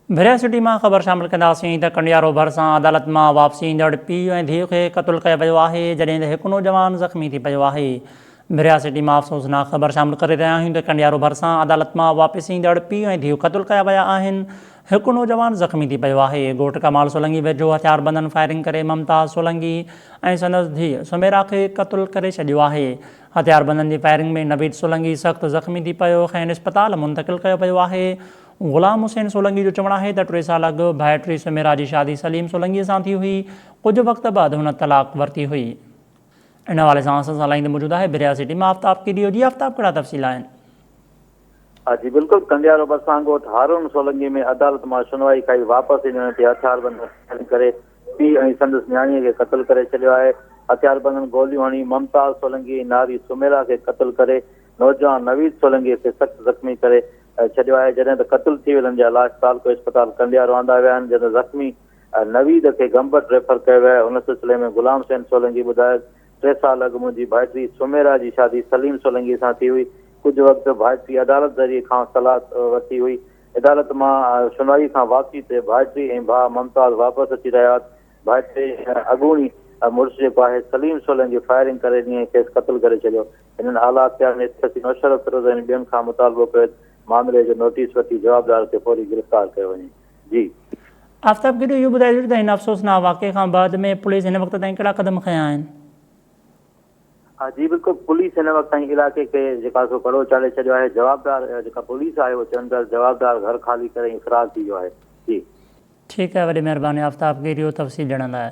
भिरिया सिटी में ख़बर शामिल कंदासीं त कंडियारो भरिसां अदालत में वापसी ईंदड़ पीउ ऐं धीउ खे क़तलु कयो वियो आहे, जॾहिं त हिकु नौजवान ज़ख़्मी थी पियो आहे। भिरिया सिटी में अफ़सोसनाक ख़बर शामिल करे रहिया आहियूं त कंडियारो भरिसां अदालत में वापसी ईंदड़ पीउ ऐं धीउ क़तलु कया विया आहिनि। हिकु नौजवान ज़ख़्मी थी पियो आहे। ॻोठ कमाल सोलंगी वेझो हथियारबंदनि फायरिंग करे मुमताज़ सोलंगी ऐं संदसि धीउ सुमेरा खे क़तलु करे छॾियो आहे। हथियारबंदनि जी फायरिंग में नवीद सोलंगी सख़्तु ज़ख़्मी थी पियो, खेनि इस्पताल मुंतक़िल कयो पियो आहे। ग़ुलाम हुसैन सोलंगी जो चवणु आहे त 3 साल अॻु भाइटी सुमेरा जी शादी सलीम सोलंगीअ सां थी हुई। कुझु वक़्त बाद हुन तलाक वरिती हुई। इन हवाले सां असां सां लाहींदे मौजूदु आहे भिरिया सिटी में आफ्ताब कीडियो। जी आफ्ताब, कहिड़ा तफ़सील आहिनि? हाँ जी बिल्कुल, कंडियारो भरिसां ॻोठ हारून सोलंगी में अदालत में सुनवाई खाई वापसि ईंदड़ ते हथियारबंद करे पीउ ऐं संदसि न्याणीअ खे क़तलु करे छॾियो आहे। हथियारबंदनि गोलियूं हणी मुमताज़ सोलंगी नारी सुमेरा खे क़तलु करे नौजवान नवीद सोलंगीअ खे सख़्तु ज़ख़्मी करे छॾियो आहे। जॾहिं त क़तलु थी वियल जा लाश तालको इस्पताल कंडियारो आंदा विया आहिनि, जॾहिं ज़ख़्मी नवीद खे गंबट रेफर कयो वियो आहे। हुन सिलसिले में ग़ुलाम हुसैन सोलंगी ॿुधायो, 3 साल अॻु मुंहिंजी भाइटी सुमेरा जी शादी सलीम सोलंगी सां थी हुई। कुझु वक़्तु भाइटी अदालत ज़रिए खां सलाह वरिती हुई। अदालत मां सुनवाई खां वापसी ते भाइटी ऐं भाउ मुमताज़ वापसि अची रहिया। भाइटी अॻूणी मुड़ुसु जेको आहे सलीम सोलंगी फायरिंग करे ॾींहुं खेसि क़तलु करे छॾियो। हिननि आला अख़्तियार में नौशरत फिरोज़ ऐं ॿियनि खां मुतालबो कयो मामले जो नोटिस वठी जवाबदार खे फौरी गिरफ़्तार कयो वञे। जी आफ्ताब कीडियो, इहो ॿुधाइजो त हिन अफ़सोसनाक वाक़े खां बाद में पुलिस हिन वक़्त ताईं कहिड़ा क़दम खयां आहिनि? हाँ जी बिल्कुल, पुलिस हिन वक़्त ताईं इलाइक़े खे जेका सो कड़ो चाढ़े छॾियो आहे। जवाबदार जेका पुलिस आहे उहो चवनि था जवाबदार घर ख़ाली करे फरार थी वियो आहे। जी ठीकु आहे, वॾी महिरबानी आफ्ताब कीडियो तफ़सील ॾियण लाइ।